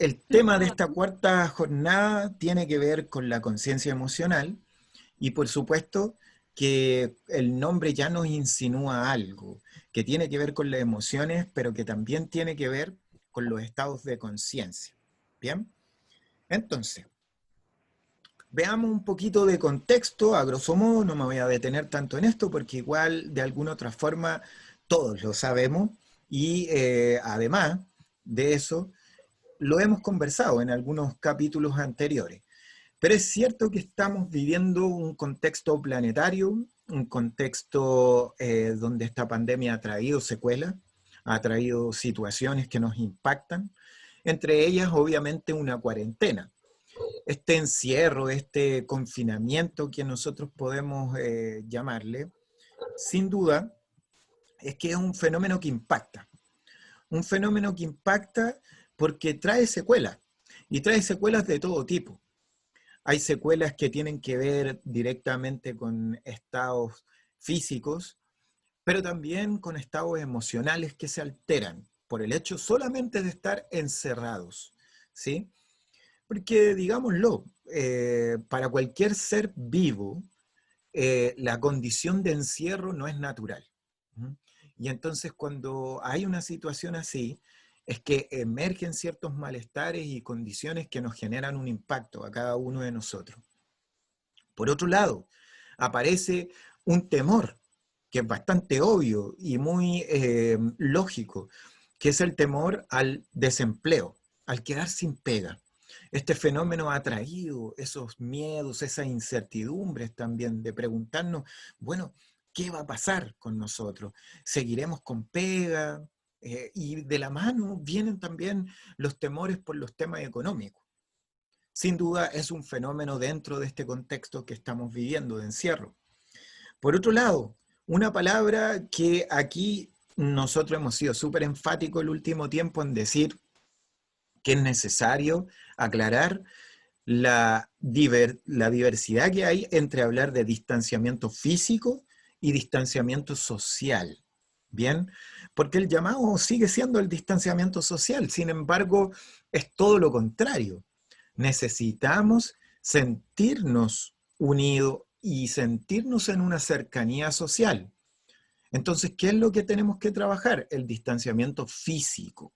el tema de esta cuarta jornada tiene que ver con la conciencia emocional y por supuesto que el nombre ya nos insinúa algo que tiene que ver con las emociones, pero que también tiene que ver con los estados de conciencia. Bien, entonces, veamos un poquito de contexto, a grosso modo, no me voy a detener tanto en esto porque igual de alguna otra forma todos lo sabemos y además de eso lo hemos conversado en algunos capítulos anteriores. Pero es cierto que estamos viviendo un contexto planetario, un contexto donde esta pandemia ha traído secuelas, ha traído situaciones que nos impactan, entre ellas obviamente una cuarentena. Este encierro, este confinamiento que nosotros podemos llamarle, sin duda, es que es un fenómeno que impacta. Un fenómeno que impacta porque trae secuelas, y trae secuelas de todo tipo. Hay secuelas que tienen que ver directamente con estados físicos, pero también con estados emocionales que se alteran por el hecho solamente de estar encerrados, ¿sí? Porque, digámoslo, para cualquier ser vivo, la condición de encierro no es natural. ¿Mm? Y entonces cuando hay una situación así, es que emergen ciertos malestares y condiciones que nos generan un impacto a cada uno de nosotros. Por otro lado, aparece un temor, que es bastante obvio y muy lógico, que es el temor al desempleo, al quedar sin pega. Este fenómeno ha traído esos miedos, esas incertidumbres también de preguntarnos, bueno, ¿qué va a pasar con nosotros? ¿Seguiremos con pega? Y de la mano vienen también los temores por los temas económicos. Sin duda es un fenómeno dentro de este contexto que estamos viviendo de encierro. Por otro lado, una palabra que aquí nosotros hemos sido súper enfáticos el último tiempo en decir que es necesario aclarar la diversidad que hay entre hablar de distanciamiento físico y distanciamiento social. Bien, porque el llamado sigue siendo el distanciamiento social, sin embargo, es todo lo contrario. Necesitamos sentirnos unidos y sentirnos en una cercanía social. Entonces, ¿qué es lo que tenemos que trabajar? El distanciamiento físico,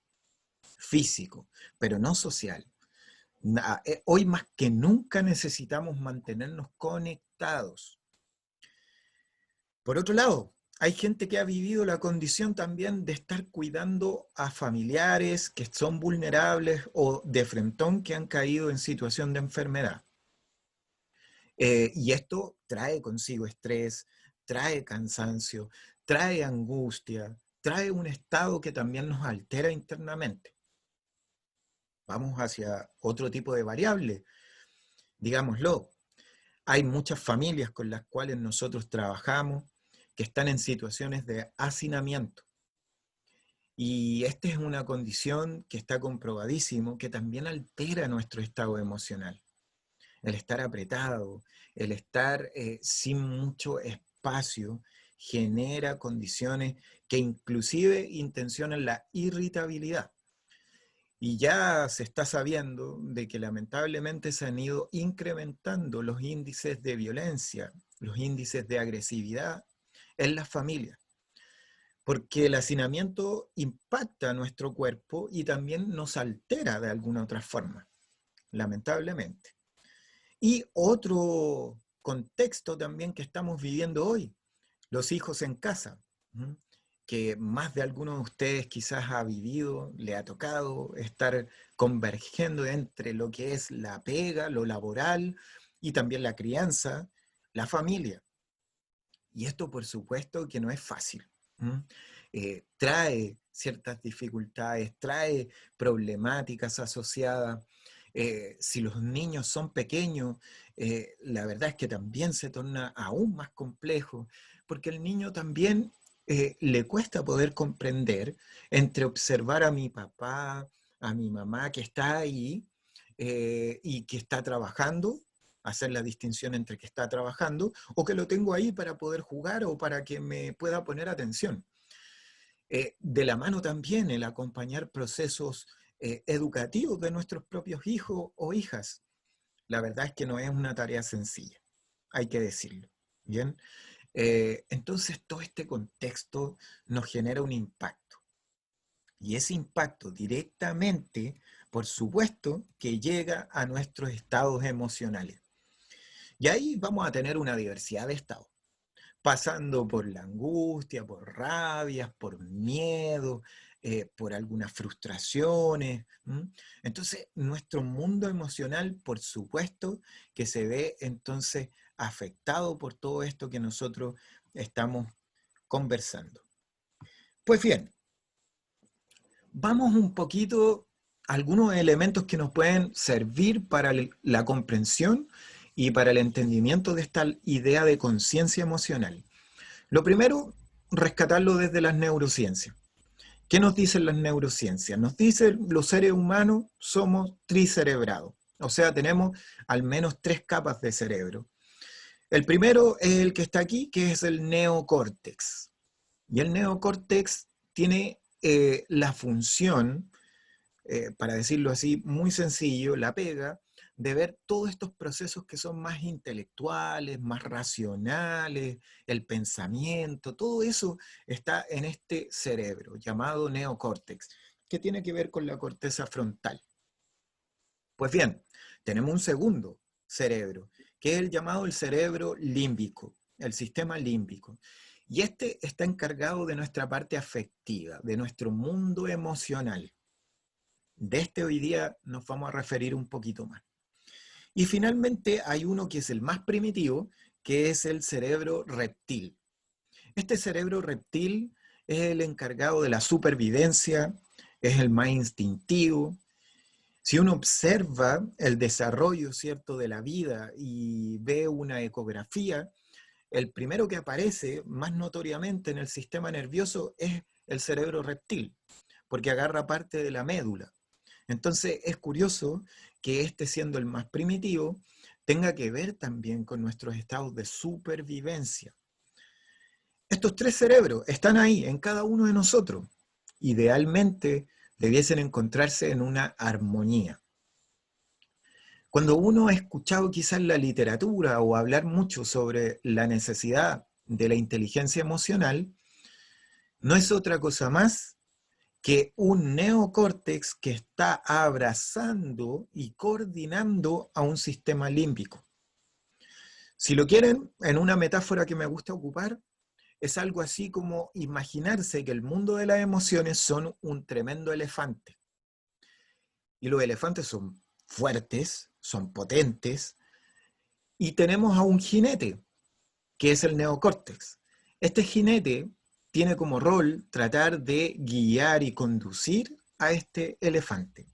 físico, pero no social. Hoy más que nunca necesitamos mantenernos conectados. Por otro lado, hay gente que ha vivido la condición también de estar cuidando a familiares que son vulnerables o de frentón que han caído en situación de enfermedad. Y esto trae consigo estrés, trae cansancio, trae angustia, trae un estado que también nos altera internamente. Vamos hacia otro tipo de variable, digámoslo. Hay muchas familias con las cuales nosotros trabajamos que están en situaciones de hacinamiento. Y esta es una condición que está comprobadísimo que también altera nuestro estado emocional. El estar apretado, el estar sin mucho espacio, genera condiciones que inclusive intencionan la irritabilidad. Y ya se está sabiendo de que lamentablemente se han ido incrementando los índices de violencia, los índices de agresividad en las familias, porque el hacinamiento impacta a nuestro cuerpo y también nos altera de alguna otra forma, lamentablemente. Y otro contexto también que estamos viviendo hoy, los hijos en casa, que más de alguno de ustedes quizás ha vivido, le ha tocado estar convergiendo entre lo que es la pega, lo laboral y también la crianza, la familia. Y esto por supuesto que no es fácil. Trae ciertas dificultades, trae problemáticas asociadas. Si los niños son pequeños, la verdad es que también se torna aún más complejo, porque el niño también le cuesta poder comprender entre observar a mi papá, a mi mamá que está ahí y que está trabajando, hacer la distinción entre que está trabajando o que lo tengo ahí para poder jugar o para que me pueda poner atención. De la mano también el acompañar procesos educativos de nuestros propios hijos o hijas. La verdad es que no es una tarea sencilla, hay que decirlo. ¿Bien? Entonces todo este contexto nos genera un impacto. Y ese impacto directamente, por supuesto, que llega a nuestros estados emocionales. Y ahí vamos a tener una diversidad de estados, pasando por la angustia, por rabias, por miedo, por algunas frustraciones. Entonces, nuestro mundo emocional, por supuesto, que se ve entonces afectado por todo esto que nosotros estamos conversando. Pues bien, vamos un poquito a algunos elementos que nos pueden servir para la comprensión y para el entendimiento de esta idea de conciencia emocional. Lo primero, rescatarlo desde las neurociencias. ¿Qué nos dicen las neurociencias? Nos dicen los seres humanos somos tricerebrados, o sea, tenemos al menos 3 capas de cerebro. El primero es el que está aquí, que es el neocórtex. Y el neocórtex tiene la función, para decirlo así, muy sencillo, la pega de ver todos estos procesos que son más intelectuales, más racionales, el pensamiento, todo eso está en este cerebro llamado neocórtex, que tiene que ver con la corteza frontal. Pues bien, tenemos un segundo cerebro, que es el llamado el cerebro límbico, el sistema límbico. Y este está encargado de nuestra parte afectiva, de nuestro mundo emocional. De este hoy día nos vamos a referir un poquito más. Y finalmente hay uno que es el más primitivo, que es el cerebro reptil. Este cerebro reptil es el encargado de la supervivencia, es el más instintivo. Si uno observa el desarrollo, ¿cierto?, de la vida y ve una ecografía, el primero que aparece más notoriamente en el sistema nervioso es el cerebro reptil, porque agarra parte de la médula. Entonces es curioso que este, siendo el más primitivo, tenga que ver también con nuestros estados de supervivencia. Estos 3 cerebros están ahí, en cada uno de nosotros. Idealmente debiesen encontrarse en una armonía. Cuando uno ha escuchado quizás la literatura o hablar mucho sobre la necesidad de la inteligencia emocional, no es otra cosa más que un neocórtex que está abrazando y coordinando a un sistema límbico. Si lo quieren, en una metáfora que me gusta ocupar, es algo así como imaginarse que el mundo de las emociones son un tremendo elefante. Y los elefantes son fuertes, son potentes, y tenemos a un jinete, que es el neocórtex. Este jinete tiene como rol tratar de guiar y conducir a este elefante.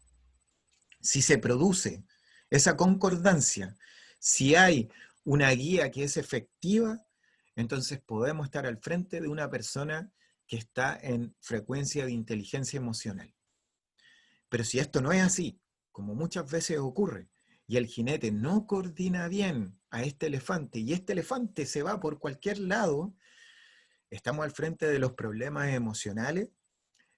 Si se produce esa concordancia, si hay una guía que es efectiva, entonces podemos estar al frente de una persona que está en frecuencia de inteligencia emocional. Pero si esto no es así, como muchas veces ocurre, y el jinete no coordina bien a este elefante, y este elefante se va por cualquier lado, estamos al frente de los problemas emocionales,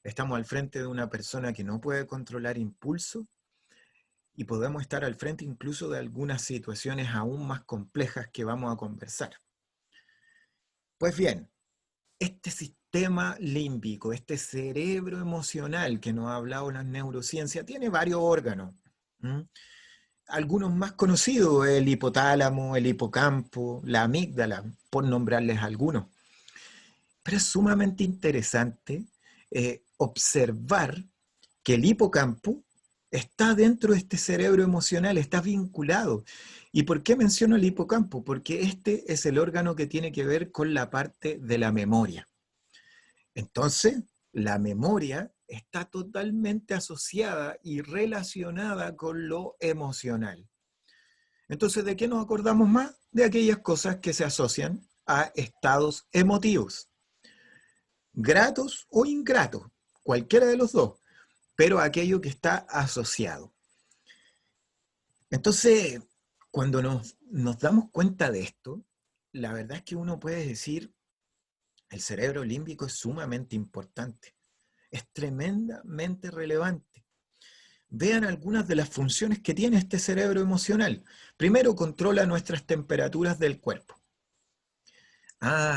estamos al frente de una persona que no puede controlar impulsos, y podemos estar al frente incluso de algunas situaciones aún más complejas que vamos a conversar. Pues bien, este sistema límbico, este cerebro emocional que nos ha hablado la neurociencia, tiene varios órganos. Algunos más conocidos, el hipotálamo, el hipocampo, la amígdala, por nombrarles algunos. Pero es sumamente interesante observar que el hipocampo está dentro de este cerebro emocional, está vinculado. ¿Y por qué menciono el hipocampo? Porque este es el órgano que tiene que ver con la parte de la memoria. Entonces, la memoria está totalmente asociada y relacionada con lo emocional. Entonces, ¿de qué nos acordamos más? De aquellas cosas que se asocian a estados emotivos, gratos o ingratos, cualquiera de los dos, pero aquello que está asociado. Entonces, cuando nos damos cuenta de esto, la verdad es que uno puede decir, el cerebro límbico es sumamente importante, es tremendamente relevante. vean algunas de las funciones que tiene este cerebro emocional. Primero, controla nuestras temperaturas del cuerpo.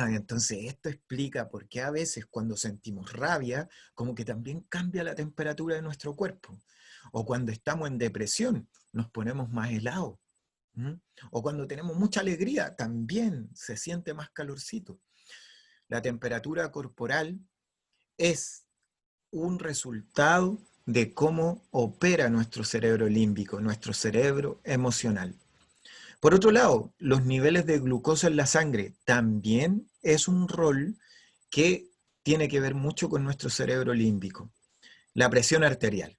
Entonces esto explica por qué a veces cuando sentimos rabia, como que también cambia la temperatura de nuestro cuerpo. O cuando estamos en depresión, nos ponemos más helados. ¿Mm? O cuando tenemos mucha alegría, también se siente más calorcito. La temperatura corporal es un resultado de cómo opera nuestro cerebro límbico, nuestro cerebro emocional. Por otro lado, los niveles de glucosa en la sangre también es un rol que tiene que ver mucho con nuestro cerebro límbico. La presión arterial.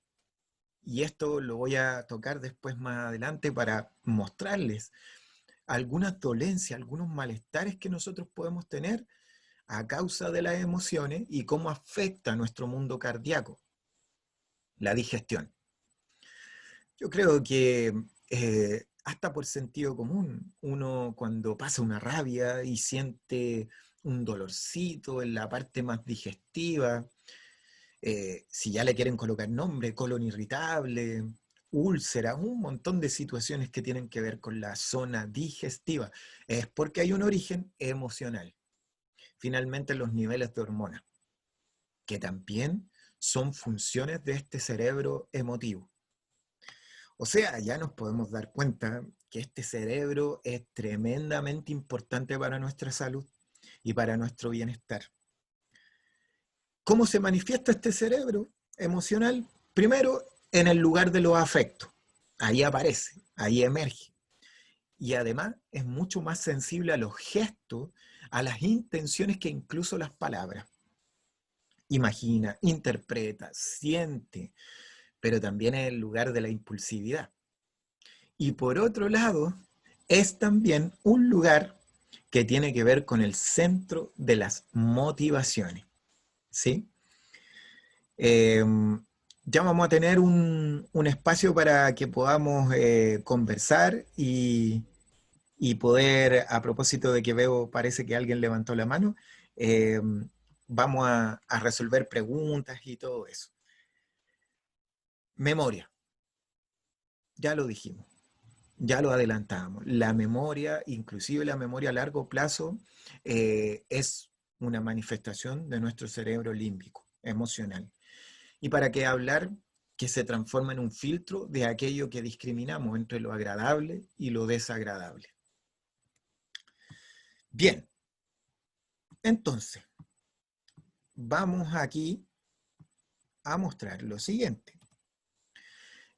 Y esto lo voy a tocar después más adelante para mostrarles algunas dolencias, algunos malestares que nosotros podemos tener a causa de las emociones y cómo afecta a nuestro mundo cardíaco. La digestión. Yo creo que hasta por sentido común, uno cuando pasa una rabia y siente un dolorcito en la parte más digestiva, si ya le quieren colocar nombre, colon irritable, úlcera, un montón de situaciones que tienen que ver con la zona digestiva, es porque hay un origen emocional. Finalmente, los niveles de hormonas, que también son funciones de este cerebro emotivo. O sea, ya nos podemos dar cuenta que este cerebro es tremendamente importante para nuestra salud y para nuestro bienestar. ¿Cómo se manifiesta este cerebro emocional? Primero, en el lugar de los afectos. Ahí aparece, ahí emerge. Y además es mucho más sensible a los gestos, a las intenciones que incluso las palabras. Imagina, interpreta, siente, pero también en el lugar de la impulsividad. Y por otro lado, es también un lugar que tiene que ver con el centro de las motivaciones. ¿Sí? Eh, ya vamos a tener un espacio para que podamos conversar y poder, a propósito de que veo, parece que alguien levantó la mano, eh, vamos a resolver preguntas y todo eso. Memoria, ya lo dijimos. Ya lo adelantábamos. La memoria, inclusive la memoria a largo plazo, es una manifestación de nuestro cerebro límbico, emocional. ¿Y para qué hablar? Que se transforma en un filtro de aquello que discriminamos entre lo agradable y lo desagradable. Bien, entonces, vamos aquí a mostrar lo siguiente.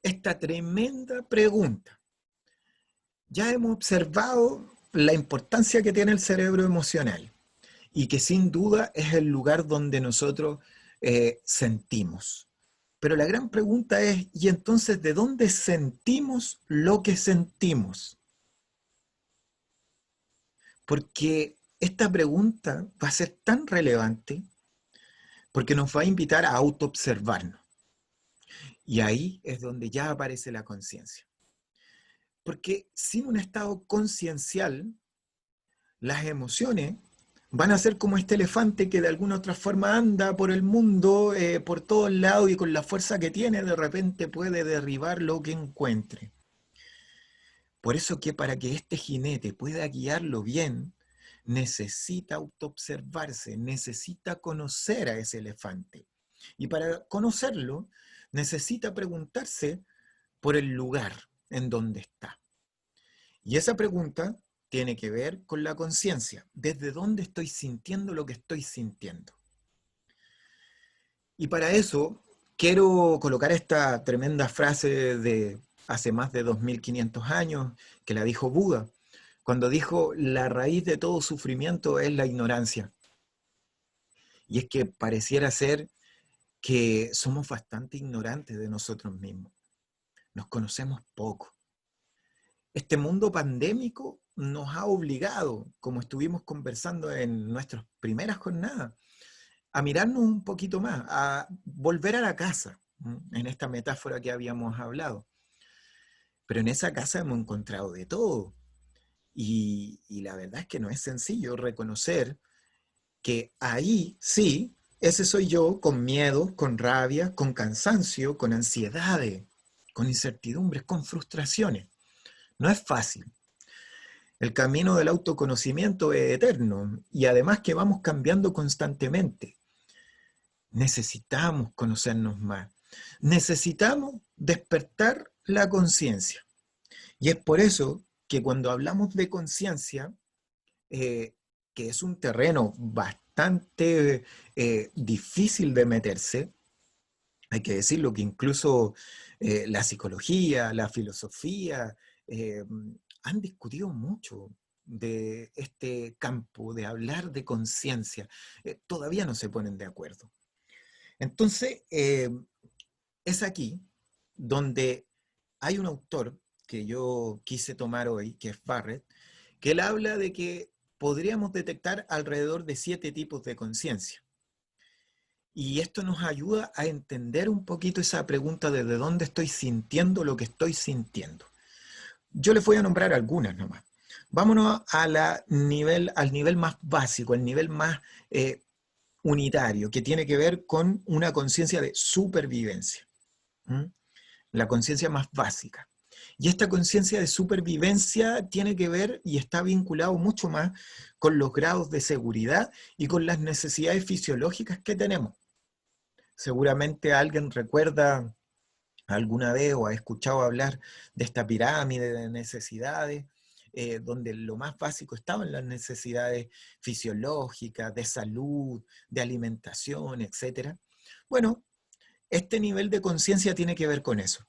Esta tremenda pregunta. Ya hemos observado la importancia que tiene el cerebro emocional y que sin duda es el lugar donde nosotros sentimos. Pero la gran pregunta es, ¿y entonces de dónde sentimos lo que sentimos? Porque esta pregunta va a ser tan relevante porque nos va a invitar a autoobservarnos. Y ahí es donde ya aparece la conciencia. Porque sin un estado conciencial, las emociones van a ser como este elefante que de alguna otra forma anda por el mundo, por todos lados y con la fuerza que tiene, de repente puede derribar lo que encuentre. Por eso que para que este jinete pueda guiarlo bien, necesita autoobservarse, necesita conocer a ese elefante. Y para conocerlo, necesita preguntarse por el lugar en donde está. Y esa pregunta tiene que ver con la conciencia. ¿Desde dónde estoy sintiendo lo que estoy sintiendo? Y para eso quiero colocar esta tremenda frase de hace más de 2500 años que la dijo Buda, cuando dijo, la raíz de todo sufrimiento es la ignorancia. Y es que pareciera ser que somos bastante ignorantes de nosotros mismos. Nos conocemos poco. Este mundo pandémico nos ha obligado, como estuvimos conversando en nuestras primeras jornadas, a mirarnos un poquito más, a volver a la casa, en esta metáfora que habíamos hablado. Pero en esa casa hemos encontrado de todo. Y la verdad es que no es sencillo reconocer que ahí sí, ese soy yo con miedo, con rabia, con cansancio, con ansiedades. con incertidumbres, con frustraciones. No es fácil. El camino del autoconocimiento es eterno y además que vamos cambiando constantemente. Necesitamos conocernos más. Necesitamos despertar la conciencia. Y es por eso que cuando hablamos de conciencia, que es un terreno bastante difícil de meterse, hay que decirlo que incluso la psicología, la filosofía, han discutido mucho de este campo, de hablar de conciencia. Todavía no se ponen de acuerdo. Entonces, es aquí donde hay un autor que yo quise tomar hoy, que es Barrett, que él habla de que podríamos detectar alrededor de 7 tipos de conciencia. Y esto nos ayuda a entender un poquito esa pregunta de dónde estoy sintiendo lo que estoy sintiendo. Yo les voy a nombrar algunas nomás. Vámonos al nivel más básico, el nivel más unitario, que tiene que ver con una conciencia de supervivencia. La conciencia más básica. Y esta conciencia de supervivencia tiene que ver y está vinculado mucho más con los grados de seguridad y con las necesidades fisiológicas que tenemos. Seguramente alguien recuerda alguna vez o ha escuchado hablar de esta pirámide de necesidades, donde lo más básico estaban las necesidades fisiológicas, de salud, de alimentación, etc. Bueno, este nivel de conciencia tiene que ver con eso.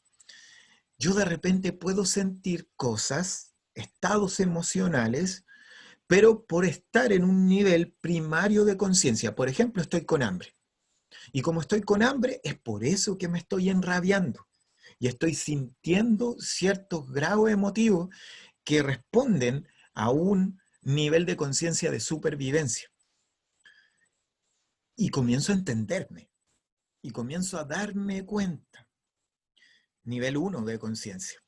Yo de repente puedo sentir cosas, estados emocionales, pero por estar en un nivel primario de conciencia. Por ejemplo, estoy con hambre. Y como estoy con hambre, es por eso que me estoy enrabiando. Y estoy sintiendo ciertos grados emotivos que responden a un nivel de conciencia de supervivencia. Y comienzo a entenderme. Y comienzo a darme cuenta. Nivel 1 de conciencia.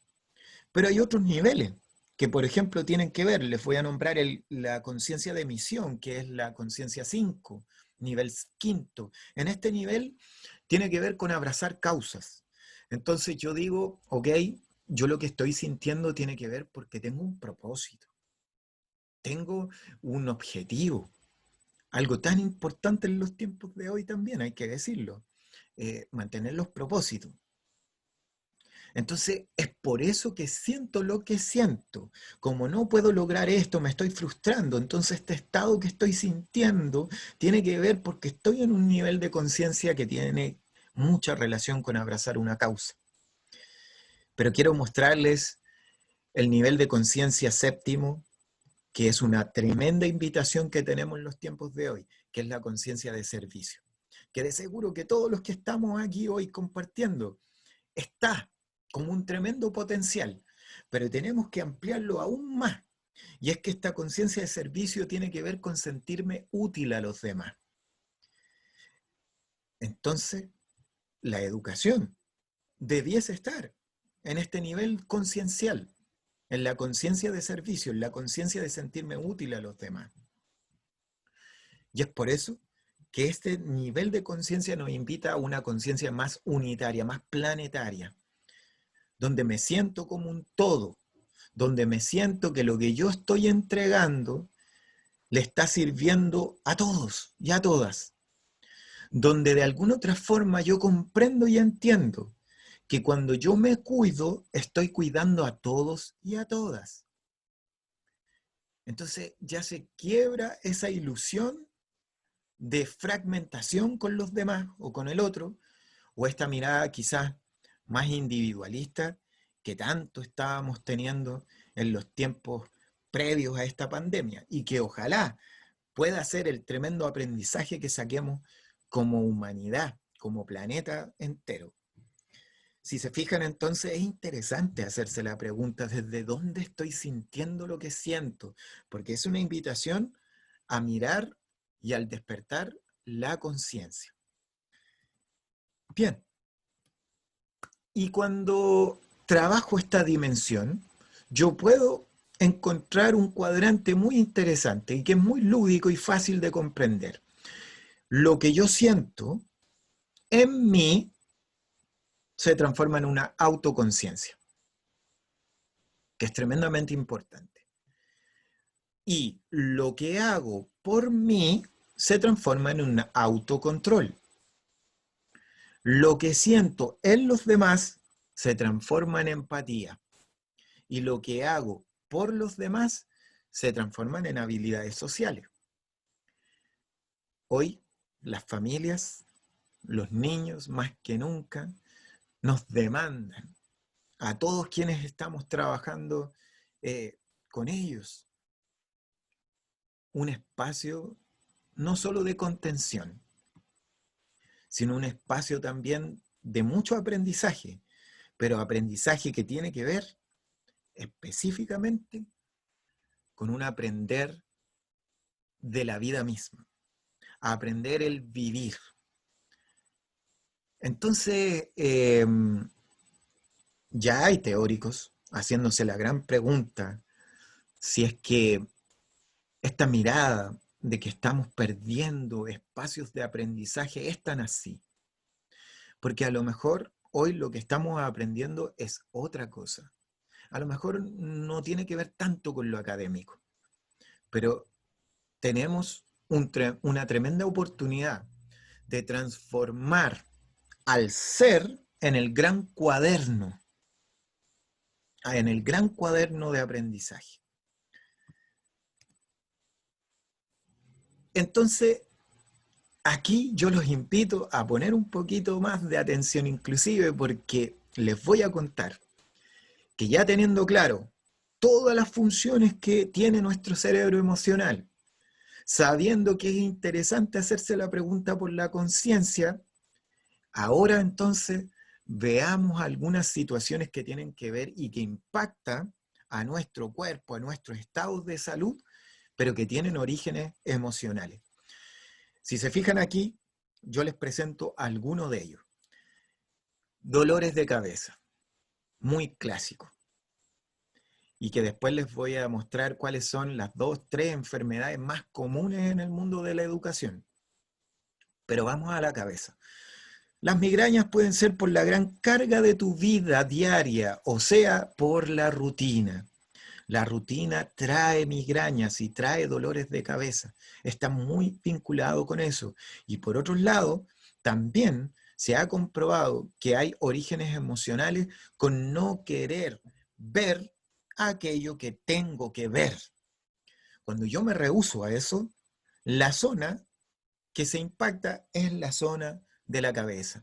Pero hay otros niveles que, por ejemplo, tienen que ver, les voy a nombrar la conciencia de misión, que es la conciencia 5, nivel 5. En este nivel tiene que ver con abrazar causas. Entonces yo digo, ok, yo lo que estoy sintiendo tiene que ver porque tengo un propósito, tengo un objetivo, algo tan importante en los tiempos de hoy también, hay que decirlo, mantener los propósitos. Entonces, es por eso que siento lo que siento. Como no puedo lograr esto, me estoy frustrando. Entonces, este estado que estoy sintiendo tiene que ver porque estoy en un nivel de conciencia que tiene mucha relación con abrazar una causa. Pero quiero mostrarles el nivel de conciencia séptimo, que es una tremenda invitación que tenemos en los tiempos de hoy, que es la conciencia de servicio. Que de seguro que todos los que estamos aquí hoy compartiendo está como un tremendo potencial, pero tenemos que ampliarlo aún más. Y es que esta conciencia de servicio tiene que ver con sentirme útil a los demás. Entonces, la educación debiese estar en este nivel conciencial, en la conciencia de servicio, en la conciencia de sentirme útil a los demás. Y es por eso que este nivel de conciencia nos invita a una conciencia más unitaria, más planetaria, donde me siento como un todo, donde me siento que lo que yo estoy entregando le está sirviendo a todos y a todas, donde de alguna otra forma yo comprendo y entiendo que cuando yo me cuido, estoy cuidando a todos y a todas. Entonces ya se quiebra esa ilusión de fragmentación con los demás o con el otro, o esta mirada quizás más individualista que tanto estábamos teniendo en los tiempos previos a esta pandemia y que ojalá pueda ser el tremendo aprendizaje que saquemos como humanidad, como planeta entero. Si se fijan, entonces es interesante hacerse la pregunta desde dónde estoy sintiendo lo que siento, porque es una invitación a mirar y al despertar la conciencia. Bien, y cuando trabajo esta dimensión, yo puedo encontrar un cuadrante muy interesante y que es muy lúdico y fácil de comprender. Lo que yo siento en mí se transforma en una autoconciencia, que es tremendamente importante. Y lo que hago por mí se transforma en un autocontrol. Lo que siento en los demás se transforma en empatía. Y lo que hago por los demás se transforman en habilidades sociales. Hoy, las familias, los niños, más que nunca, nos demandan a todos quienes estamos trabajando con ellos un espacio no solo de contención, sino un espacio también de mucho aprendizaje, pero aprendizaje que tiene que ver específicamente con un aprender de la vida misma, a aprender el vivir. Entonces, ya hay teóricos haciéndose la gran pregunta si es que esta mirada de que estamos perdiendo espacios de aprendizaje es tan así. Porque a lo mejor hoy lo que estamos aprendiendo es otra cosa. A lo mejor no tiene que ver tanto con lo académico, pero tenemos una tremenda oportunidad de transformar al ser en el gran cuaderno de aprendizaje. Entonces, aquí yo los invito a poner un poquito más de atención inclusive porque les voy a contar que ya teniendo claro todas las funciones que tiene nuestro cerebro emocional, sabiendo que es interesante hacerse la pregunta por la conciencia, ahora entonces veamos algunas situaciones que tienen que ver y que impactan a nuestro cuerpo, a nuestros estados de salud, pero que tienen orígenes emocionales. Si se fijan aquí, yo les presento algunos de ellos. Dolores de cabeza, muy clásico. Y que después les voy a mostrar cuáles son las 2, 3 enfermedades más comunes en el mundo de la educación. Pero vamos a la cabeza. Las migrañas pueden ser por la gran carga de tu vida diaria, o sea, por la rutina. La rutina trae migrañas y trae dolores de cabeza. Está muy vinculado con eso. Y por otro lado, también se ha comprobado que hay orígenes emocionales con no querer ver aquello que tengo que ver. Cuando yo me rehúso a eso, la zona que se impacta es la zona de la cabeza.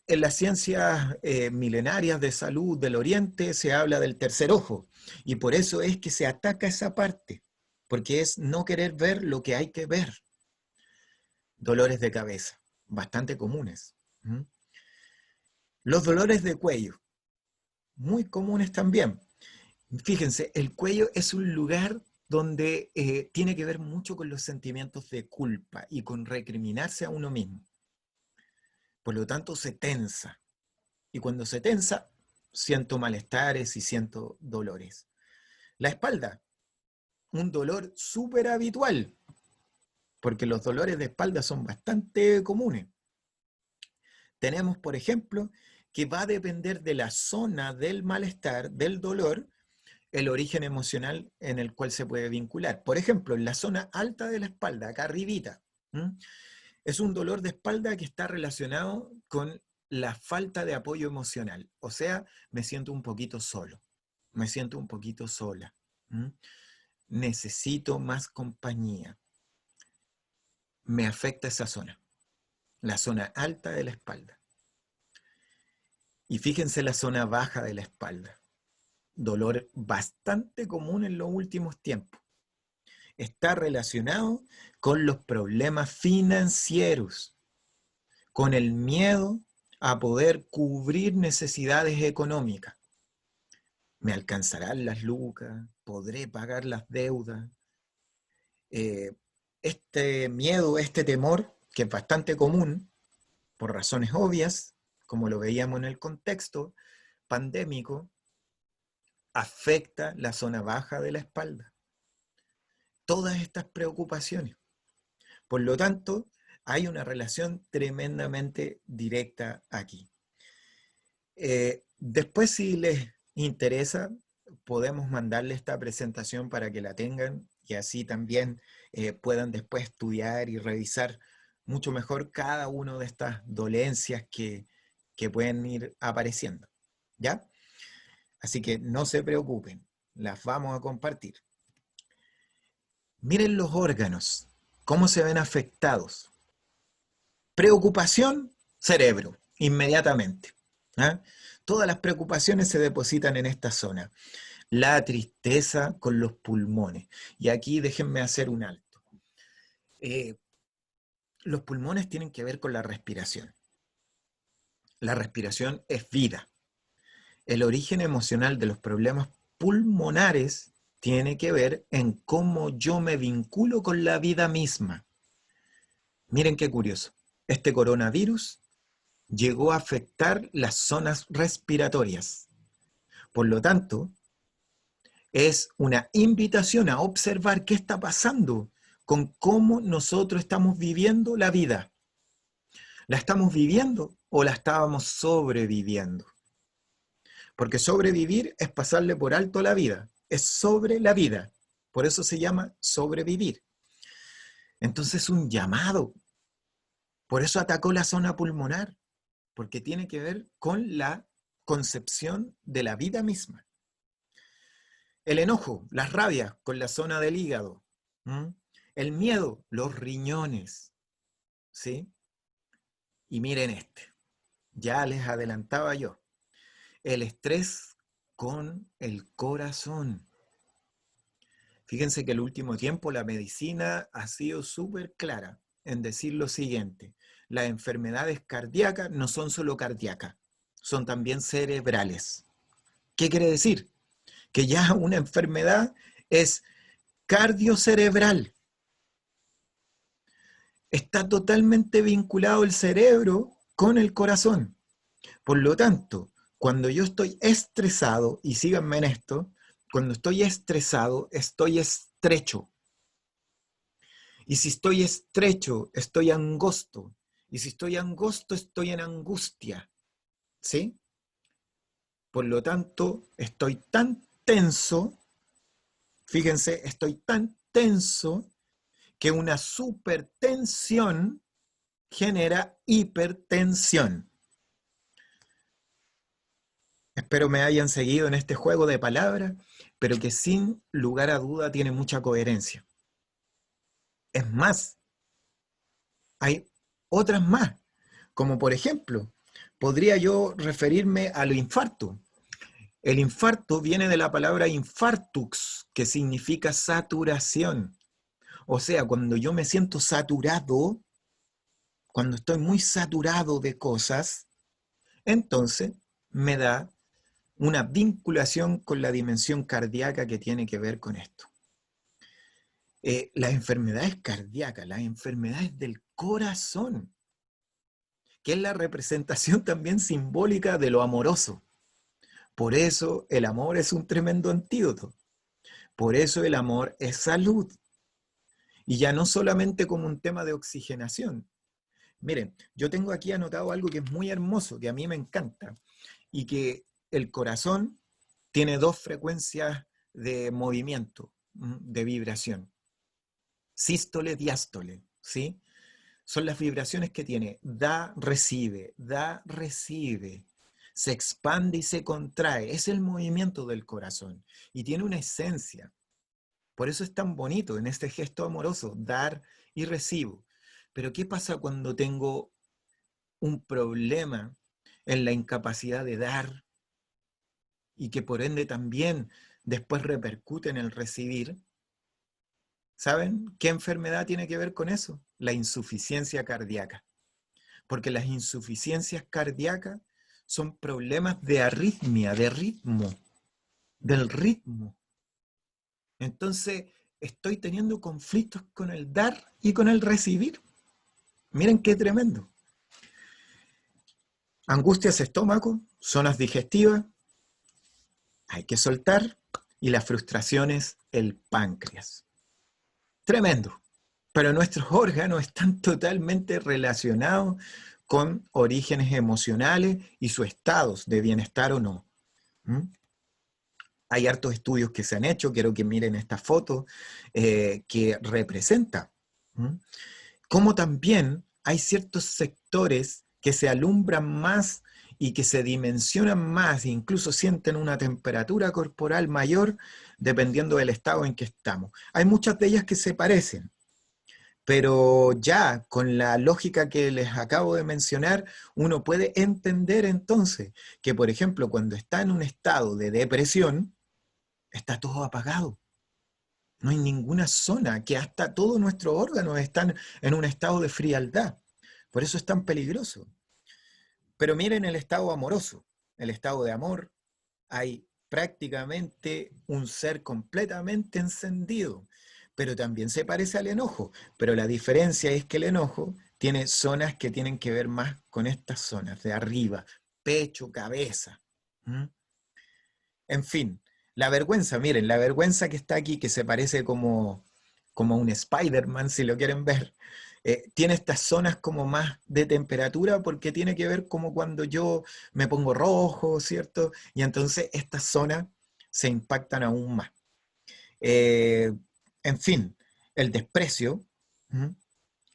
En las ciencias milenarias de salud del Oriente se habla del tercer ojo y por eso es que se ataca esa parte, porque es no querer ver lo que hay que ver. Dolores de cabeza, bastante comunes. ¿Mm? Los dolores de cuello, muy comunes también. Fíjense, el cuello es un lugar donde tiene que ver mucho con los sentimientos de culpa y con recriminarse a uno mismo. Por lo tanto, se tensa. Y cuando se tensa, siento malestares y siento dolores. La espalda, un dolor súper habitual, porque los dolores de espalda son bastante comunes. Tenemos, por ejemplo, que va a depender de la zona del malestar, del dolor, el origen emocional en el cual se puede vincular. Por ejemplo, en la zona alta de la espalda, acá arribita, es un dolor de espalda que está relacionado con la falta de apoyo emocional. O sea, me siento un poquito solo, me siento un poquito sola. Necesito más compañía. Me afecta esa zona, la zona alta de la espalda. Y fíjense la zona baja de la espalda. Dolor bastante común en los últimos tiempos. Está relacionado con los problemas financieros, con el miedo a poder cubrir necesidades económicas. ¿Me alcanzarán las lucas? ¿Podré pagar las deudas? Este miedo, este temor, que es bastante común, por razones obvias, como lo veíamos en el contexto pandémico, afecta la zona baja de la espalda. Todas estas preocupaciones. Por lo tanto, hay una relación tremendamente directa aquí. Después, si les interesa, podemos mandarle esta presentación para que la tengan y así también puedan después estudiar y revisar mucho mejor cada una de estas dolencias que pueden ir apareciendo. ¿Ya? Así que no se preocupen, las vamos a compartir. Miren los órganos, cómo se ven afectados. Preocupación, cerebro, inmediatamente. ¿Ah? Todas las preocupaciones se depositan en esta zona. La tristeza con los pulmones. Y aquí déjenme hacer un alto. Los pulmones tienen que ver con la respiración. La respiración es vida. El origen emocional de los problemas pulmonares tiene que ver en cómo yo me vinculo con la vida misma. Miren qué curioso. Este coronavirus llegó a afectar las zonas respiratorias. Por lo tanto, es una invitación a observar qué está pasando con cómo nosotros estamos viviendo la vida. ¿La estamos viviendo o la estábamos sobreviviendo? Porque sobrevivir es pasarle por alto la vida, es sobre la vida. Por eso se llama sobrevivir. Entonces un llamado. Por eso atacó la zona pulmonar, porque tiene que ver con la concepción de la vida misma. El enojo, las rabias con la zona del hígado. El miedo, los riñones. ¿Sí? Y miren este, ya les adelantaba yo. El estrés con el corazón. Fíjense que el último tiempo la medicina ha sido súper clara en decir lo siguiente. Las enfermedades cardíacas no son solo cardíacas, son también cerebrales. ¿Qué quiere decir? Que ya una enfermedad es cardiocerebral. Está totalmente vinculado el cerebro con el corazón. Por lo tanto, cuando yo estoy estresado, y síganme en esto, cuando estoy estresado, estoy estrecho. Y si estoy estrecho, estoy angosto. Y si estoy angosto, estoy en angustia. ¿Sí? Por lo tanto, estoy tan tenso, fíjense, estoy tan tenso que una supertensión genera hipertensión. Espero me hayan seguido en este juego de palabras, pero que sin lugar a duda tiene mucha coherencia. Es más, hay otras más, como por ejemplo, podría yo referirme al infarto. El infarto viene de la palabra infartux, que significa saturación. O sea, cuando yo me siento saturado, cuando estoy muy saturado de cosas, entonces me da una vinculación con la dimensión cardíaca que tiene que ver con esto. Las enfermedades cardíacas, las enfermedades del corazón, que es la representación también simbólica de lo amoroso. Por eso el amor es un tremendo antídoto. Por eso el amor es salud. Y ya no solamente como un tema de oxigenación. Miren, yo tengo aquí anotado algo que es muy hermoso, que a mí me encanta, y que el corazón tiene dos frecuencias de movimiento, de vibración. Sístole, diástole, ¿sí? Son las vibraciones que tiene. Da, recibe, se expande y se contrae. Es el movimiento del corazón y tiene una esencia. Por eso es tan bonito en este gesto amoroso, dar y recibo. Pero ¿qué pasa cuando tengo un problema en la incapacidad de dar y que por ende también después repercute en el recibir? ¿Saben qué enfermedad tiene que ver con eso? La insuficiencia cardíaca. Porque las insuficiencias cardíacas son problemas de arritmia, de ritmo, del ritmo. Entonces, estoy teniendo conflictos con el dar y con el recibir. Miren qué tremendo. Angustias estómago, zonas digestivas, hay que soltar, y la frustración es el páncreas. Tremendo. Pero nuestros órganos están totalmente relacionados con orígenes emocionales y sus estados de bienestar o no. ¿Mm? Hay hartos estudios que se han hecho, quiero que miren esta foto, que representa. ¿Mm? Como también hay ciertos sectores que se alumbran más y que se dimensionan más, e incluso sienten una temperatura corporal mayor dependiendo del estado en que estamos. Hay muchas de ellas que se parecen, pero ya con la lógica que les acabo de mencionar, uno puede entender entonces que, por ejemplo, cuando está en un estado de depresión, está todo apagado. No hay ninguna zona, que hasta todos nuestros órganos están en un estado de frialdad. Por eso es tan peligroso. Pero miren el estado amoroso, el estado de amor. Hay prácticamente un ser completamente encendido, pero también se parece al enojo. Pero la diferencia es que el enojo tiene zonas que tienen que ver más con estas zonas de arriba, pecho, cabeza. ¿Mm? En fin, la vergüenza, miren, la vergüenza que está aquí, que se parece como un Spider-Man, si lo quieren ver, tiene estas zonas como más de temperatura porque tiene que ver como cuando yo me pongo rojo, ¿cierto? Y entonces estas zonas se impactan aún más. Eh, en fin, el desprecio, ¿m?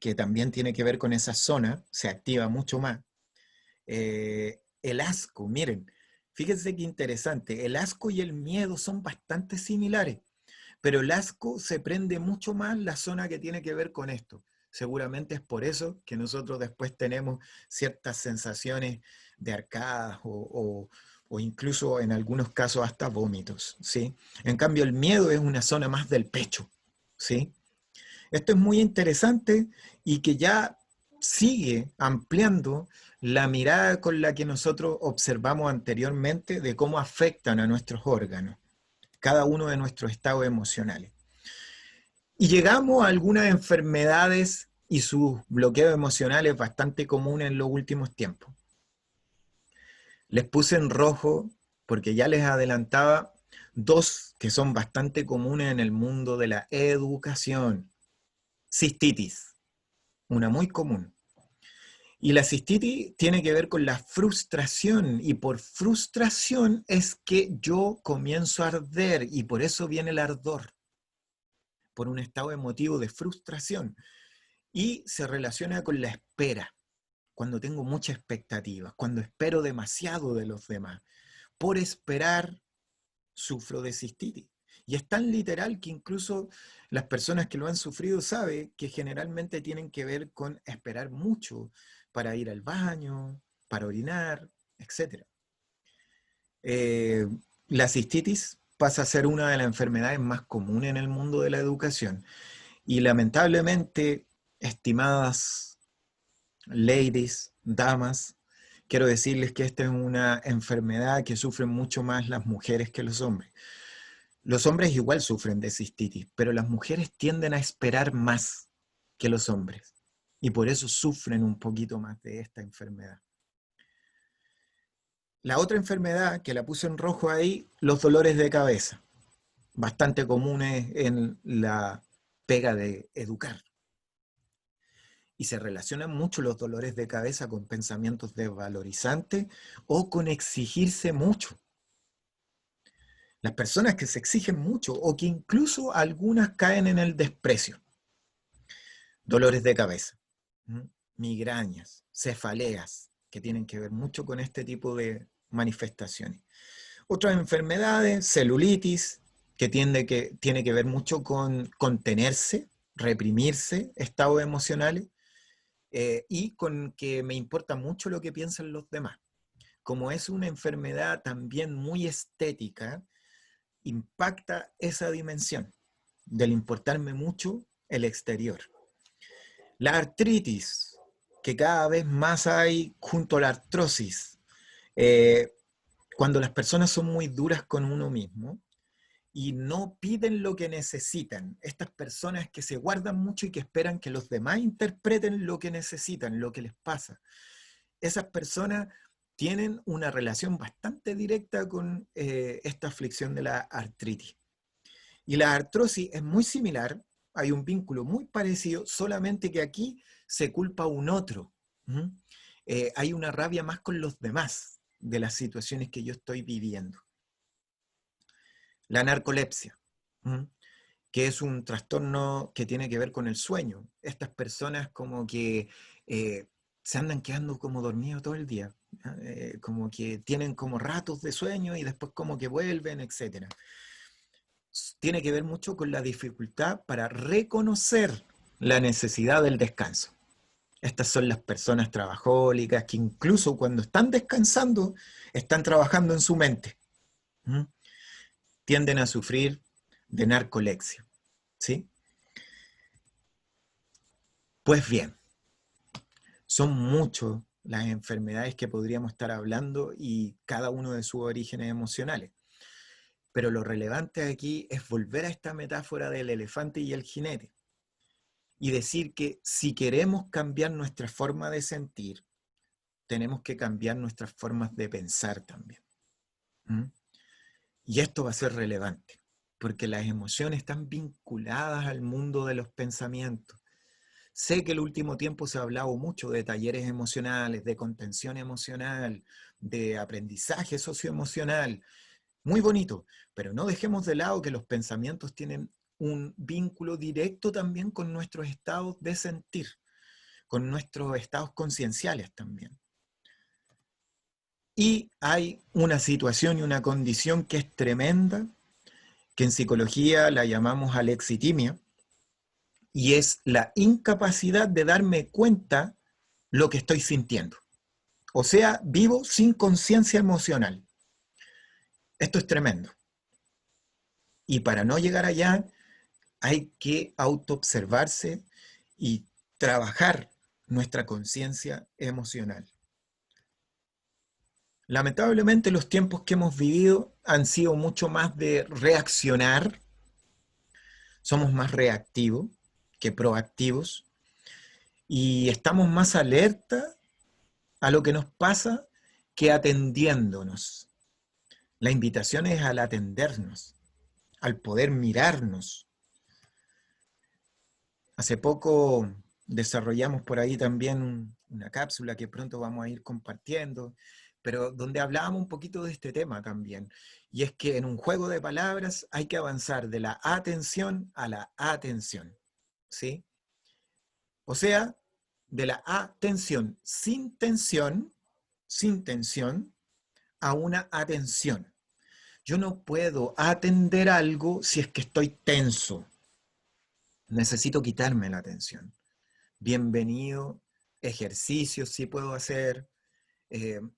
Que también tiene que ver con esa zona, se activa mucho más. El asco, miren, fíjense qué interesante, el asco y el miedo son bastante similares, pero el asco se prende mucho más la zona que tiene que ver con esto. Seguramente es por eso que nosotros después tenemos ciertas sensaciones de arcadas o incluso en algunos casos hasta vómitos, ¿sí? En cambio, el miedo es una zona más del pecho, ¿sí? Esto es muy interesante y que ya sigue ampliando la mirada con la que nosotros observamos anteriormente de cómo afectan a nuestros órganos, cada uno de nuestros estados emocionales. Y llegamos a algunas enfermedades y sus bloqueos emocionales bastante comunes en los últimos tiempos. Les puse en rojo porque ya les adelantaba dos que son bastante comunes en el mundo de la educación. Cistitis, una muy común. Y la cistitis tiene que ver con la frustración, y por frustración es que yo comienzo a arder, y por eso viene el ardor, por un estado emotivo de frustración. Y se relaciona con la espera, cuando tengo muchas expectativas, cuando espero demasiado de los demás. Por esperar, sufro de cistitis. Y es tan literal que incluso las personas que lo han sufrido saben que generalmente tienen que ver con esperar mucho para ir al baño, para orinar, etc. Eh, la cistitis pasa a ser una de las enfermedades más comunes en el mundo de la educación. Y lamentablemente, estimadas ladies, damas, quiero decirles que esta es una enfermedad que sufren mucho más las mujeres que los hombres. Los hombres igual sufren de cistitis, pero las mujeres tienden a esperar más que los hombres y por eso sufren un poquito más de esta enfermedad. La otra enfermedad que la puse en rojo ahí, los dolores de cabeza, bastante comunes en la pega de educar. Y se relacionan mucho los dolores de cabeza con pensamientos desvalorizantes o con exigirse mucho. Las personas que se exigen mucho o que incluso algunas caen en el desprecio. Dolores de cabeza, migrañas, cefaleas, que tienen que ver mucho con este tipo de manifestaciones. Otras enfermedades, celulitis, que tiene que ver mucho con contenerse, reprimirse estados emocionales, y con que me importa mucho lo que piensan los demás. Como es una enfermedad también muy estética, impacta esa dimensión del importarme mucho el exterior. La artritis, que cada vez más hay junto a la artrosis, eh, cuando las personas son muy duras con uno mismo y no piden lo que necesitan, estas personas que se guardan mucho y que esperan que los demás interpreten lo que necesitan, lo que les pasa, esas personas tienen una relación bastante directa con esta aflicción de la artritis. Y la artrosis es muy similar, hay un vínculo muy parecido, solamente que aquí se culpa a un otro. ¿Mm? hay una rabia más con los demás de las situaciones que yo estoy viviendo. La narcolepsia, que es un trastorno que tiene que ver con el sueño. Estas personas como que se andan quedando como dormidos todo el día, como que tienen como ratos de sueño y después como que vuelven, etc. Tiene que ver mucho con la dificultad para reconocer la necesidad del descanso. Estas son las personas trabajólicas que incluso cuando están descansando, están trabajando en su mente. Tienden a sufrir de narcolepsia. ¿Sí? Pues bien, son muchas las enfermedades que podríamos estar hablando y cada uno de sus orígenes emocionales. Pero lo relevante aquí es volver a esta metáfora del elefante y el jinete y decir que si queremos cambiar nuestra forma de sentir, tenemos que cambiar nuestras formas de pensar también. Y esto va a ser relevante, porque las emociones están vinculadas al mundo de los pensamientos. Sé que el último tiempo se ha hablado mucho de talleres emocionales, de contención emocional, de aprendizaje socioemocional. Muy bonito, pero no dejemos de lado que los pensamientos tienen un vínculo directo también con nuestros estados de sentir, con nuestros estados concienciales también. Y hay una situación y una condición que es tremenda, que en psicología la llamamos alexitimia, y es la incapacidad de darme cuenta lo que estoy sintiendo. O sea, vivo sin conciencia emocional. Esto es tremendo. Y para no llegar allá, hay que autoobservarse y trabajar nuestra conciencia emocional. Lamentablemente los tiempos que hemos vivido han sido mucho más de reaccionar, somos más reactivos que proactivos y estamos más alerta a lo que nos pasa que atendiéndonos. La invitación es al atendernos, al poder mirarnos. Hace poco desarrollamos por ahí también una cápsula que pronto vamos a ir compartiendo, pero donde hablábamos un poquito de este tema también. Y es que en un juego de palabras hay que avanzar de la atención a la atención, ¿sí? O sea, de la atención sin tensión, a una atención. Yo no puedo atender algo si es que estoy tenso. Necesito quitarme la tensión. Bienvenido ejercicios si puedo hacer,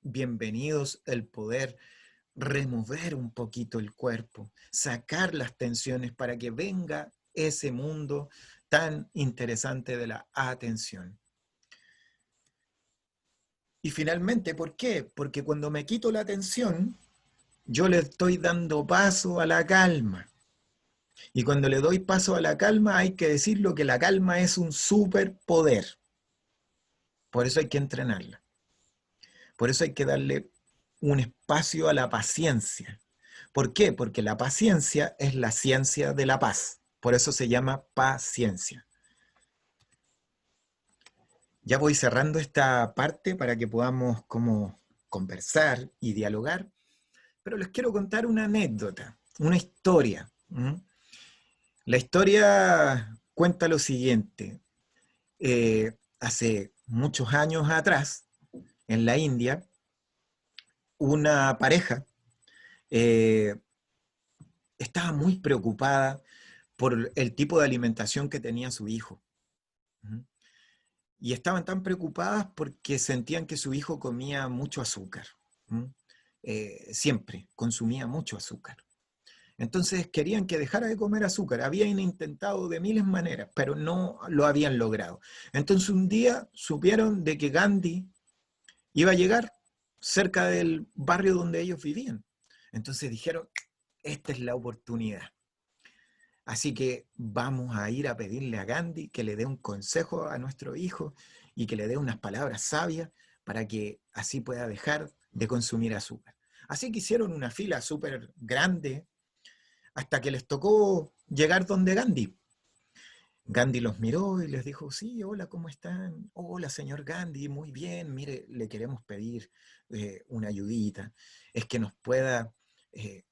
bienvenidos el poder remover un poquito el cuerpo, sacar las tensiones para que venga ese mundo tan interesante de la atención. Y finalmente, ¿por qué? Porque cuando me quito la tensión, yo le estoy dando paso a la calma. Y cuando le doy paso a la calma, hay que decirlo que la calma es un superpoder. Por eso hay que entrenarla. Por eso hay que darle un espacio a la paciencia. ¿Por qué? Porque la paciencia es la ciencia de la paz. Por eso se llama paciencia. Ya voy cerrando esta parte para que podamos como conversar y dialogar, pero les quiero contar una anécdota, una historia. La historia cuenta lo siguiente. Hace muchos años atrás, en la India, una pareja estaba muy preocupada por el tipo de alimentación que tenía su hijo. Y estaban tan preocupadas porque sentían que su hijo comía mucho azúcar. Siempre consumía mucho azúcar. Entonces querían que dejara de comer azúcar. Habían intentado de miles de maneras, pero no lo habían logrado. Entonces un día supieron de que Gandhi iba a llegar cerca del barrio donde ellos vivían. Entonces dijeron, esta es la oportunidad. Así que vamos a ir a pedirle a Gandhi que le dé un consejo a nuestro hijo y que le dé unas palabras sabias para que así pueda dejar de consumir azúcar. Así que hicieron una fila súper grande hasta que les tocó llegar donde Gandhi. Gandhi los miró y les dijo, sí, hola, ¿cómo están? Hola, señor Gandhi, muy bien, mire, le queremos pedir una ayudita. Es que nos pueda eh,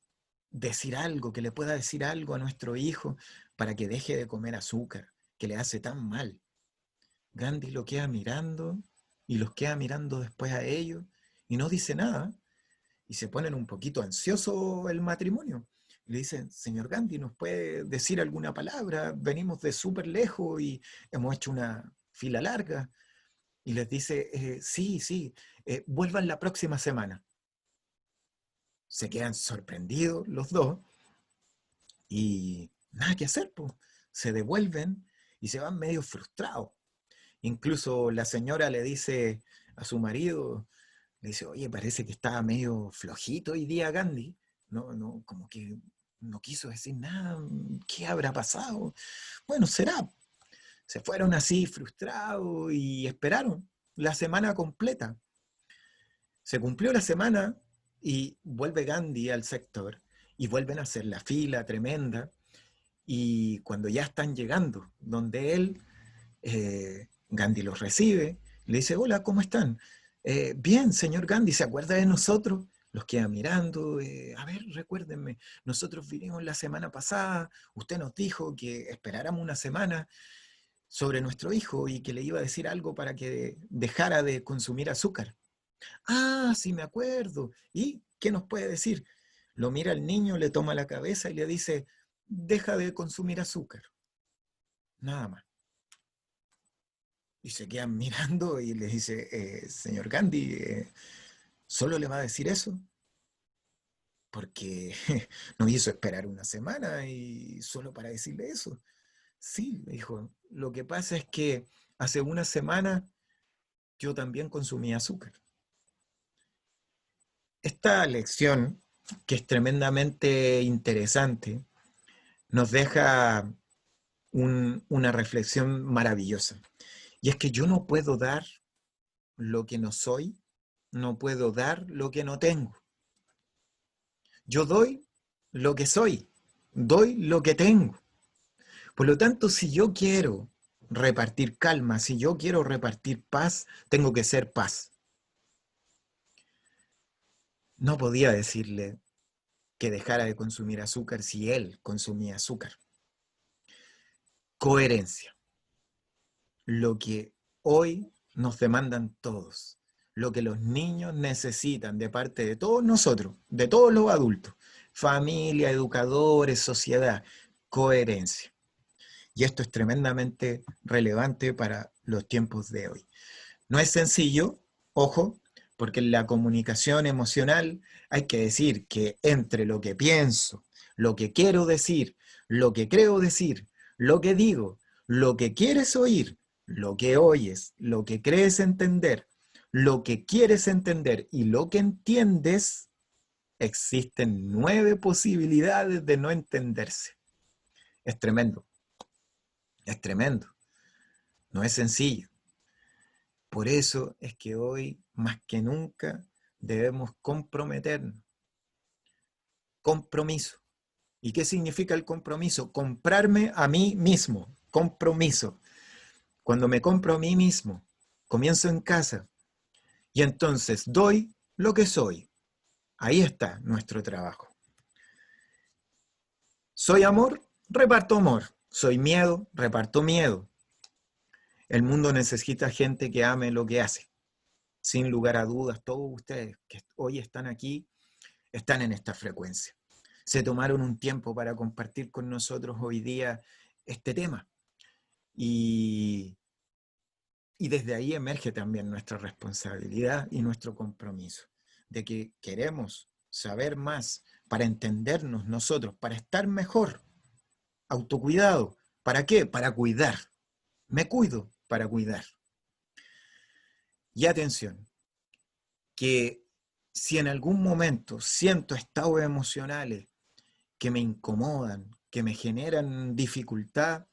decir algo, que le pueda decir algo a nuestro hijo para que deje de comer azúcar, que le hace tan mal. Gandhi lo queda mirando y los queda mirando después a ellos y no dice nada y se ponen un poquito ansioso el matrimonio. Le dicen, señor Gandhi, ¿nos puede decir alguna palabra? Venimos de súper lejos y hemos hecho una fila larga. Y les dice, sí, sí, vuelvan la próxima semana. Se quedan sorprendidos los dos y nada que hacer, pues. Se devuelven y se van medio frustrados. Incluso la señora le dice a su marido, le dice, oye, parece que estaba medio flojito hoy día Gandhi. No, no, como que no quiso decir nada. ¿Qué habrá pasado? Bueno, será. Se fueron así frustrados y esperaron la semana completa. Se cumplió la semana y vuelve Gandhi al sector y vuelven a hacer la fila tremenda. Y cuando ya están llegando donde él, Gandhi los recibe, le dice, hola, ¿cómo están? Bien, señor Gandhi, ¿se acuerda de nosotros? Los queda mirando, a ver, recuérdenme, nosotros vinimos la semana pasada, usted nos dijo que esperáramos una semana sobre nuestro hijo y que le iba a decir algo para que dejara de consumir azúcar. Ah, sí me acuerdo. ¿Y qué nos puede decir? Lo mira el niño, le toma la cabeza y le dice, deja de consumir azúcar. Nada más. Y se quedan mirando y le dice, señor Gandhi, ¿solo le va a decir eso? Porque nos hizo esperar una semana y solo para decirle eso. Sí, me dijo, lo que pasa es que hace una semana yo también consumí azúcar. Esta lección, que es tremendamente interesante, nos deja una reflexión maravillosa. Y es que yo no puedo dar lo que no soy, no puedo dar lo que no tengo. Yo doy lo que soy, doy lo que tengo. Por lo tanto, si yo quiero repartir calma, si yo quiero repartir paz, tengo que ser paz. No podía decirle que dejara de consumir azúcar si él consumía azúcar. Coherencia. Lo que hoy nos demandan todos, lo que los niños necesitan de parte de todos nosotros, de todos los adultos, familia, educadores, sociedad, coherencia. Y esto es tremendamente relevante para los tiempos de hoy. No es sencillo, ojo, porque en la comunicación emocional hay que decir que entre lo que pienso, lo que quiero decir, lo que creo decir, lo que digo, lo que quieres oír, lo que oyes, lo que crees entender, lo que quieres entender y lo que entiendes, existen 9 posibilidades de no entenderse. Es tremendo, es tremendo, no es sencillo. Por eso es que hoy, más que nunca, debemos comprometernos. Compromiso. ¿Y qué significa el compromiso? Comprarme a mí mismo. Compromiso. Cuando me compro a mí mismo, comienzo en casa y entonces doy lo que soy. Ahí está nuestro trabajo. Soy amor, reparto amor. Soy miedo, reparto miedo. El mundo necesita gente que ame lo que hace. Sin lugar a dudas, todos ustedes que hoy están aquí están en esta frecuencia. Se tomaron un tiempo para compartir con nosotros hoy día este tema. Y, y desde ahí emerge también nuestra responsabilidad y nuestro compromiso de que queremos saber más para entendernos nosotros, para estar mejor. Autocuidado. ¿Para qué? Para cuidar. Me cuido para cuidar. Y atención, que si en algún momento siento estados emocionales que me incomodan, que me generan dificultad,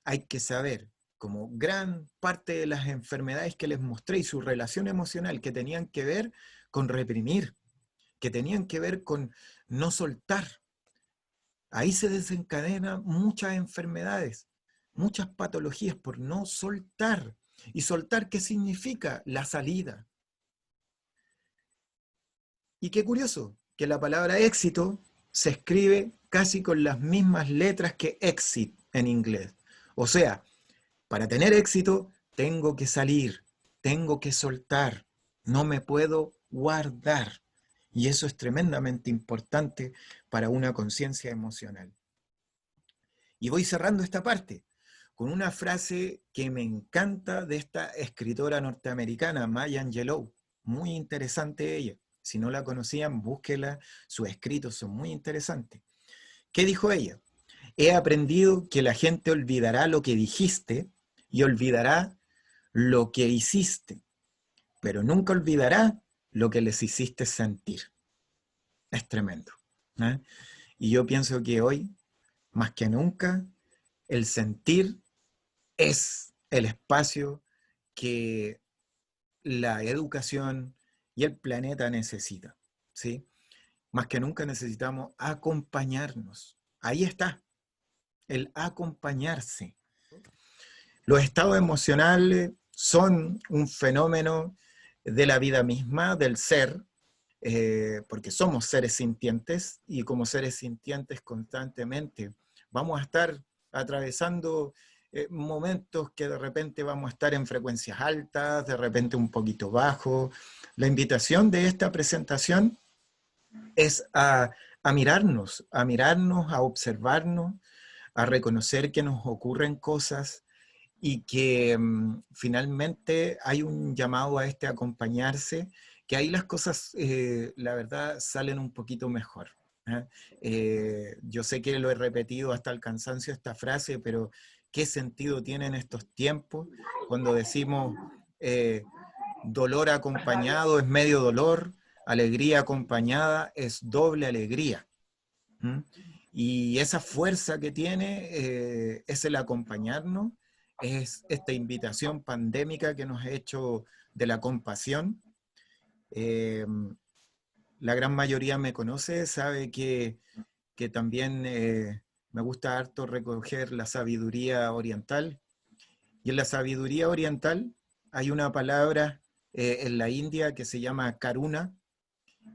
hay que saber, como gran parte de las enfermedades que les mostré y su relación emocional, que tenían que ver con reprimir, que tenían que ver con no soltar. Ahí se desencadenan muchas enfermedades. muchas patologías por no soltar. ¿Y soltar qué significa? La salida. Y qué curioso, que la palabra éxito se escribe casi con las mismas letras que exit en inglés. O sea, para tener éxito tengo que salir, tengo que soltar, no me puedo guardar. Y eso es tremendamente importante para una conciencia emocional. Y voy cerrando esta parte con una frase que me encanta de esta escritora norteamericana, Maya Angelou. Muy interesante ella. Si no la conocían, búsquela. Sus escritos son muy interesantes. ¿Qué dijo ella? He aprendido que la gente olvidará lo que dijiste y olvidará lo que hiciste, pero nunca olvidará lo que les hiciste sentir. Es tremendo, ¿eh? Y yo pienso que hoy, más que nunca, el sentir es el espacio que la educación y el planeta necesita, ¿sí? Más que nunca necesitamos acompañarnos. Ahí está, el acompañarse. Los estados emocionales son un fenómeno de la vida misma, del ser, porque somos seres sintientes y como seres sintientes constantemente vamos a estar atravesando momentos que de repente vamos a estar en frecuencias altas, de repente un poquito bajo. La invitación de esta presentación es a mirarnos, a observarnos, a reconocer que nos ocurren cosas y que finalmente hay un llamado a este acompañarse, que ahí las cosas, la verdad, salen un poquito mejor. ¿Eh? Yo sé que lo he repetido hasta el cansancio esta frase, pero ¿qué sentido tiene en estos tiempos cuando decimos dolor acompañado es medio dolor, alegría acompañada es doble alegría? ¿Mm? Y esa fuerza que tiene es el acompañarnos, es esta invitación pandémica que nos ha hecho de la compasión. Eh, la gran mayoría me conoce, sabe que también me gusta harto recoger la sabiduría oriental. Y en la sabiduría oriental hay una palabra en la India que se llama karuna,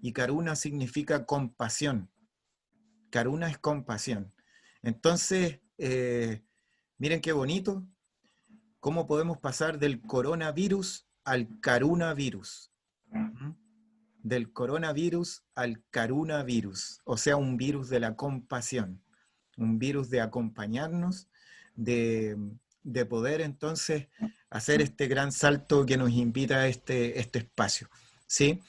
y karuna significa compasión. Karuna es compasión. Entonces, miren qué bonito, cómo podemos pasar del coronavirus al carunavirus. ¿Mm? Del coronavirus al carunavirus, o sea, un virus de la compasión, un virus de acompañarnos, de, de poder entonces hacer este gran salto que nos invita a este espacio. ¿Sí?